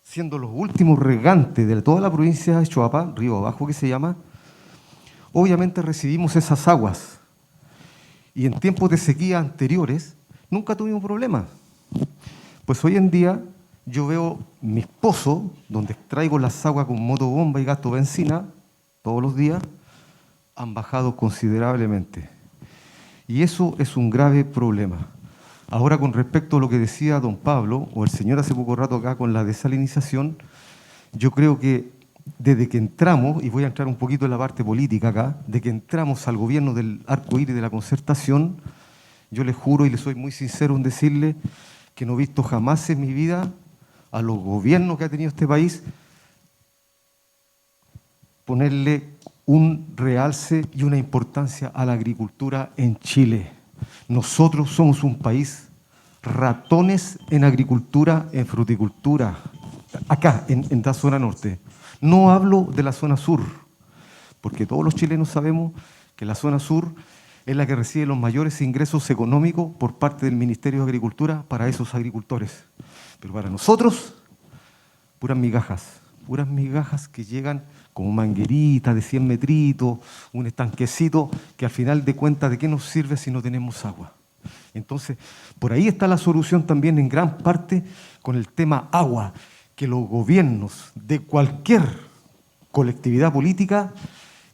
[SPEAKER 6] siendo los últimos regantes de toda la provincia de Choapa, río abajo que se llama, obviamente recibimos esas aguas. Y en tiempos de sequía anteriores nunca tuvimos problemas. Pues hoy en día yo veo mis pozos, donde traigo las aguas con motobomba y gasto benzina todos los días, han bajado considerablemente. Y eso es un grave problema. Ahora, con respecto a lo que decía don Pablo, o el señor hace poco rato acá con la desalinización, yo creo que desde que entramos, y voy a entrar un poquito en la parte política acá, de que entramos al gobierno del arco iris de la concertación, yo les juro y les soy muy sincero en decirle que no he visto jamás en mi vida a los gobiernos que ha tenido este país ponerle un realce y una importancia a la agricultura en Chile. Nosotros somos un país ratones en agricultura, en fruticultura, acá, en la zona norte. No hablo de la zona sur, porque todos los chilenos sabemos que la zona sur es la que recibe los mayores ingresos económicos por parte del Ministerio de Agricultura para esos agricultores. Pero para nosotros, puras migajas que llegan como mangueritas de 100 metritos, un estanquecito, que al final de cuentas, ¿de qué nos sirve si no tenemos agua? Entonces, por ahí está la solución también en gran parte con el tema agua, que los gobiernos de cualquier colectividad política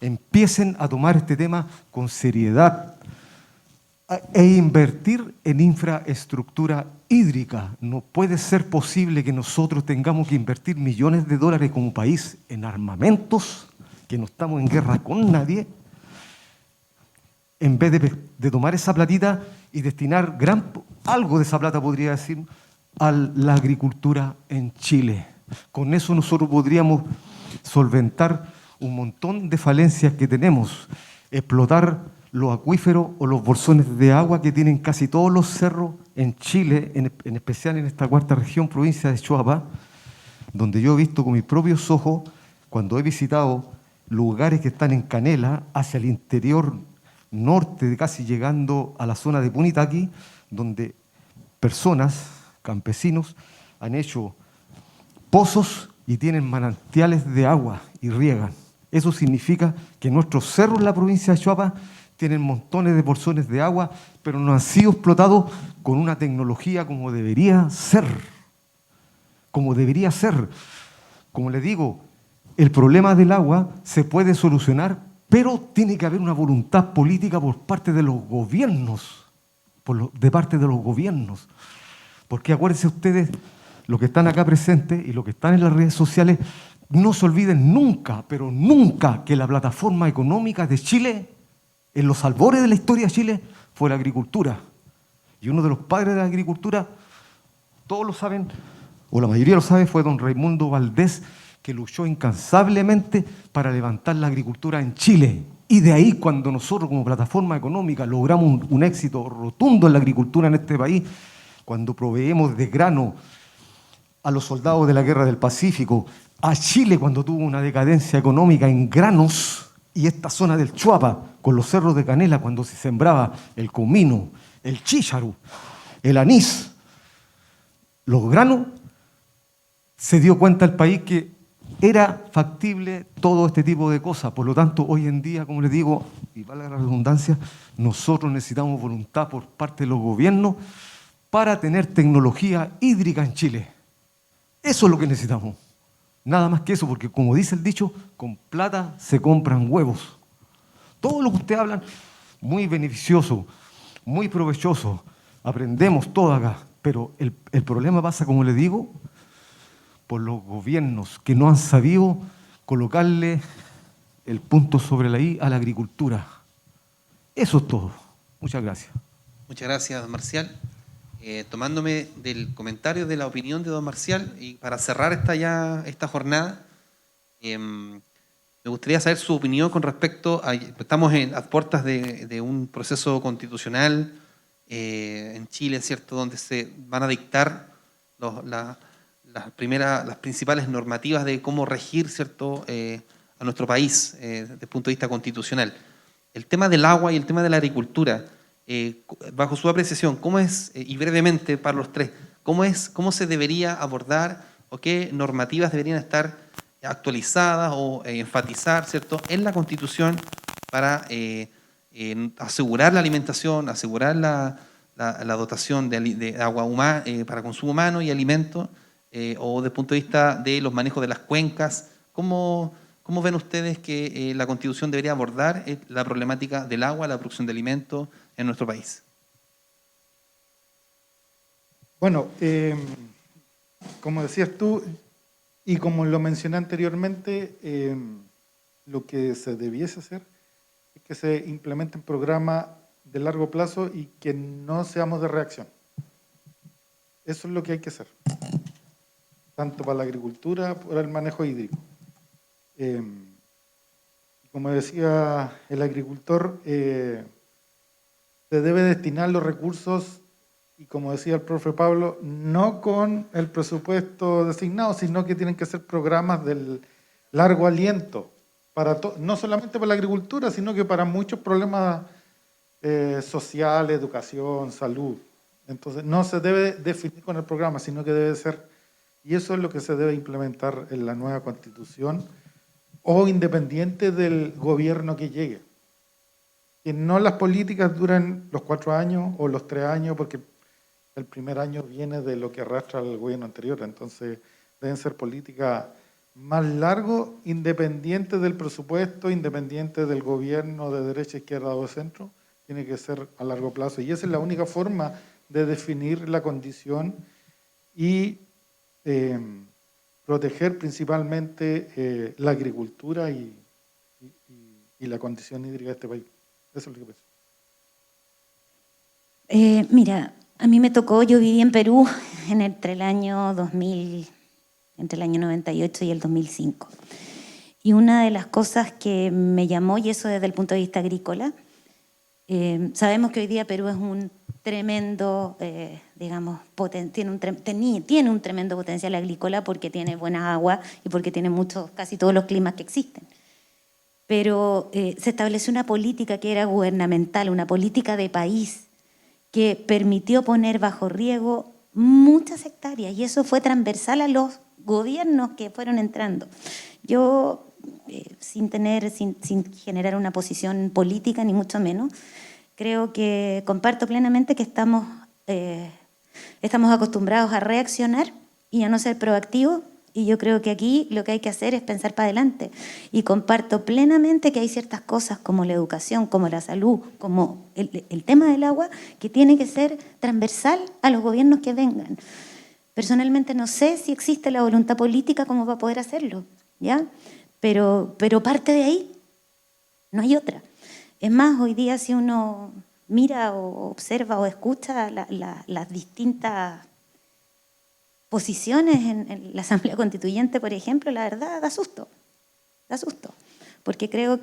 [SPEAKER 6] empiecen a tomar este tema con seriedad e invertir en infraestructura hídrica. No puede ser posible que nosotros tengamos que invertir millones de dólares como país en armamentos, que no estamos en guerra con nadie, en vez de tomar esa platita y destinar algo de esa plata, podría decir, a la agricultura en Chile. Con eso nosotros podríamos solventar un montón de falencias que tenemos, explotar los acuíferos o los bolsones de agua que tienen casi todos los cerros en Chile, en especial en esta cuarta región, provincia de Choapa, donde yo he visto con mis propios ojos, cuando he visitado lugares que están en Canela, hacia el interior norte, casi llegando a la zona de Punitaqui, donde personas, campesinos, han hecho pozos y tienen manantiales de agua y riegan. Eso significa que nuestros cerros en la provincia de Choapa tienen montones de bolsones de agua, pero no han sido explotados con una tecnología como debería ser. Como debería ser. Como les digo, el problema del agua se puede solucionar, pero tiene que haber una voluntad política por parte de los gobiernos, de parte de los gobiernos. Porque acuérdense ustedes, los que están acá presentes y los que están en las redes sociales, no se olviden nunca, pero nunca, que la plataforma económica de Chile, en los albores de la historia de Chile, fue la agricultura. Y uno de los padres de la agricultura, todos lo saben, o la mayoría lo sabe, fue don Raimundo Valdés, que luchó incansablemente para levantar la agricultura en Chile. Y de ahí, cuando nosotros como plataforma económica logramos un éxito rotundo en la agricultura en este país, cuando proveemos de grano a los soldados de la Guerra del Pacífico, a Chile cuando tuvo una decadencia económica en granos, y esta zona del Choapa, con los cerros de Canela, cuando se sembraba el comino, el chícharo, el anís, los granos, se dio cuenta el país que era factible todo este tipo de cosas. Por lo tanto, hoy en día, como les digo, y valga la redundancia, nosotros necesitamos voluntad por parte de los gobiernos para tener tecnología hídrica en Chile. Eso es lo que necesitamos. Nada más que eso, porque como dice el dicho, con plata se compran huevos. Todo lo que ustedes hablan, muy beneficioso, muy provechoso. Aprendemos todo acá, pero el problema pasa, como les digo, por los gobiernos que no han sabido colocarle el punto sobre la I a la agricultura. Eso es todo. Muchas gracias.
[SPEAKER 1] Muchas gracias, don Marcial. Tomándome del comentario, de la opinión de don Marcial, y para cerrar esta jornada, me gustaría saber su opinión con respecto a... Estamos a puertas de un proceso constitucional en Chile, ¿cierto?, donde se van a dictar las principales normativas de cómo regir, ¿cierto?, a nuestro país desde el punto de vista constitucional. El tema del agua y el tema de la agricultura, bajo su apreciación, ¿cómo es, y brevemente para los tres, cómo se debería abordar o qué normativas deberían estar actualizadas o enfatizar, ¿cierto?, en la Constitución para asegurar la alimentación, asegurar la dotación de agua para consumo humano y alimento, o desde el punto de vista de los manejos de las cuencas? ¿Cómo ven ustedes que la Constitución debería abordar la problemática del agua, la producción de alimentos en nuestro país?
[SPEAKER 2] Bueno, como decías tú, y como lo mencioné anteriormente, lo que se debiese hacer es que se implementen programas de largo plazo y que no seamos de reacción. Eso es lo que hay que hacer, tanto para la agricultura, para el manejo hídrico. Como decía el agricultor, se debe destinar los recursos, y como decía el profe Pablo, no con el presupuesto designado, sino que tienen que ser programas del largo aliento, no solamente para la agricultura, sino que para muchos problemas sociales, educación, salud. Entonces, no se debe definir con el programa, sino que debe ser, y eso es lo que se debe implementar en la nueva Constitución, o independiente del gobierno que llegue. Que no las políticas duren los 4 años o los 3 años, porque el primer año viene de lo que arrastra el gobierno anterior. Entonces, deben ser políticas más largas, independientes del presupuesto, independientes del gobierno de derecha, izquierda o de centro. Tiene que ser a largo plazo. Y esa es la única forma de definir la condición y proteger principalmente la agricultura y la condición hídrica de este país. Eso es lo que pienso.
[SPEAKER 3] Mira, a mí me tocó, yo viví en Perú entre el año 2000, entre el año 98 y el 2005. Y una de las cosas que me llamó, y eso desde el punto de vista agrícola, sabemos que hoy día Perú es un tremendo, digamos, tiene un tremendo potencial agrícola porque tiene buena agua y porque tiene casi todos los climas que existen. Pero se estableció una política que era gubernamental, una política de país que permitió poner bajo riego muchas hectáreas, y eso fue transversal a los gobiernos que fueron entrando. Yo, sin generar una posición política, ni mucho menos, creo que comparto plenamente que estamos acostumbrados a reaccionar y a no ser proactivos, y yo creo que aquí lo que hay que hacer es pensar para adelante. Y comparto plenamente que hay ciertas cosas como la educación, como la salud, como el tema del agua, que tiene que ser transversal a los gobiernos que vengan. Personalmente no sé si existe la voluntad política como para poder hacerlo, ¿ya? Pero parte de ahí, no hay otra. Es más, hoy día si uno mira o observa o escucha las distintas posiciones en la Asamblea Constituyente, por ejemplo, la verdad da susto, porque creo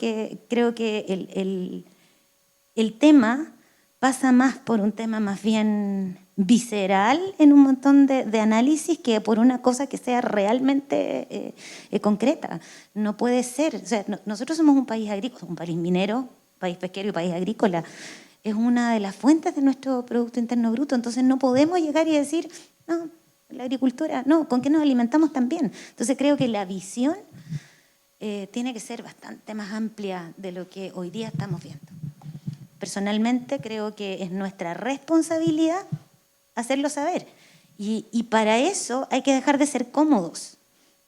[SPEAKER 3] que el tema pasa más por un tema más bien visceral en un montón de análisis que por una cosa que sea realmente concreta. No puede ser, o sea, nosotros somos un país agrícola, un país minero, país pesquero y país agrícola. Es una de las fuentes de nuestro Producto Interno Bruto, entonces no podemos llegar y decir, no, la agricultura, no, ¿con qué nos alimentamos también? Entonces creo que la visión tiene que ser bastante más amplia de lo que hoy día estamos viendo. Personalmente creo que es nuestra responsabilidad hacerlo saber, y para eso hay que dejar de ser cómodos,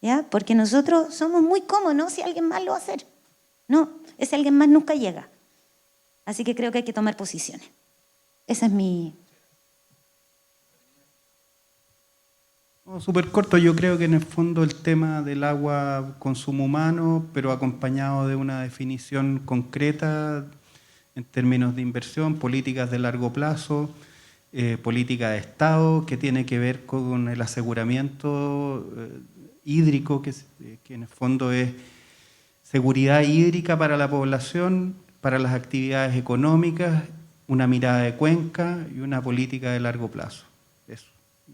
[SPEAKER 3] ¿ya? Porque nosotros somos muy cómodos, ¿no? Si alguien más lo va a hacer. No, ese alguien más nunca llega. Así que creo que hay que tomar posiciones. Esa es mi...
[SPEAKER 4] No, súper corto, yo creo que en el fondo el tema del agua, consumo humano, pero acompañado de una definición concreta en términos de inversión, políticas de largo plazo, política de Estado que tiene que ver con el aseguramiento hídrico, que en el fondo es seguridad hídrica para la población, para las actividades económicas, una mirada de cuenca y una política de largo plazo. Eso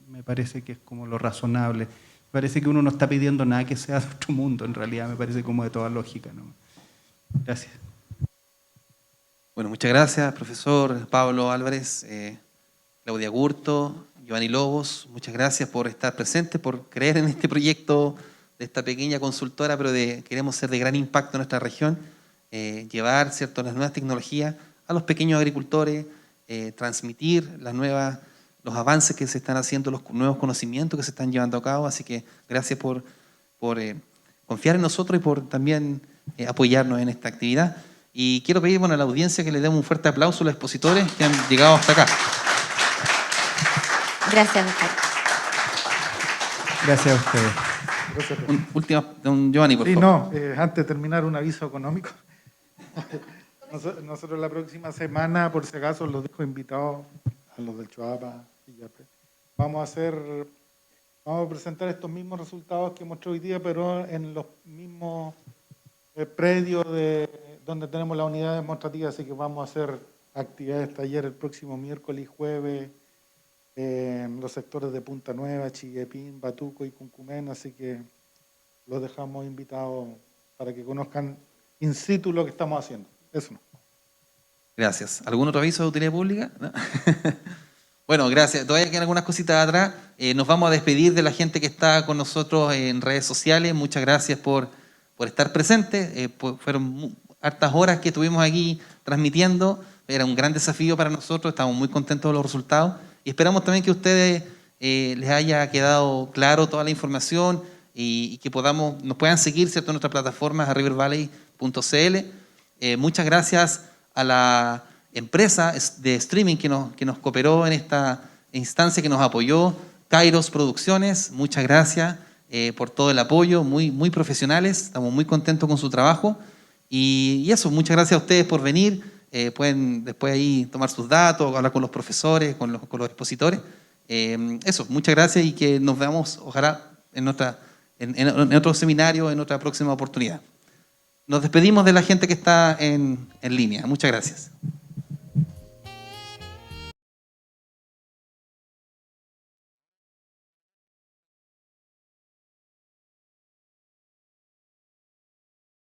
[SPEAKER 4] me parece que es como lo razonable. Me parece que uno no está pidiendo nada que sea de otro mundo, en realidad me parece como de toda lógica, ¿no? Gracias.
[SPEAKER 1] Bueno, muchas gracias, profesor Pablo Álvarez, Claudia Gurto, Giovanni Lobos. Muchas gracias por estar presentes, por creer en este proyecto de esta pequeña consultora, pero queremos ser de gran impacto en nuestra región, llevar, ¿cierto?, las nuevas tecnologías a los pequeños agricultores, transmitir los avances que se están haciendo, los nuevos conocimientos que se están llevando a cabo. Así que gracias por confiar en nosotros y por también apoyarnos en esta actividad. Y quiero pedir, bueno, a la audiencia que le demos un fuerte aplauso a los expositores que han llegado hasta acá.
[SPEAKER 3] Gracias, doctor.
[SPEAKER 4] Gracias a ustedes.
[SPEAKER 2] Gracias.
[SPEAKER 1] Última, don Giovanni, por
[SPEAKER 2] Sí,
[SPEAKER 1] favor.
[SPEAKER 2] no, antes de terminar, un aviso económico. Nosotros la próxima semana, por si acaso, los dejo invitados a los del Choapa y Yape. Vamos a presentar estos mismos resultados que mostré hoy día, pero en los mismos predios donde tenemos la unidad demostrativa, así que vamos a hacer actividades taller el próximo miércoles y jueves en los sectores de Punta Nueva, Chillepín, Batuco y Cuncumén, así que los dejamos invitados para que conozcan in situ lo que estamos haciendo. Eso no.
[SPEAKER 1] Gracias. ¿Algún otro aviso de utilidad pública? ¿No? Bueno, gracias. Todavía quedan algunas cositas atrás. Nos vamos a despedir de la gente que está con nosotros en redes sociales. Muchas gracias por estar presentes. Fueron hartas horas que estuvimos aquí transmitiendo. Era un gran desafío para nosotros. Estamos muy contentos de los resultados. Y esperamos también que a ustedes les haya quedado claro toda la información y que nos puedan seguir, ¿cierto?, en nuestras plataformas a rivervalley.cl. Muchas gracias a la empresa de streaming que nos cooperó en esta instancia, que nos apoyó, Kairos Producciones. Muchas gracias por todo el apoyo, muy profesionales, estamos muy contentos con su trabajo. Y eso, muchas gracias a ustedes por venir. Pueden después ahí tomar sus datos, hablar con los profesores, con los expositores. Eso, muchas gracias y que nos veamos, ojalá, en otro seminario, en otra próxima oportunidad. Nos despedimos de la gente que está en línea. Muchas gracias.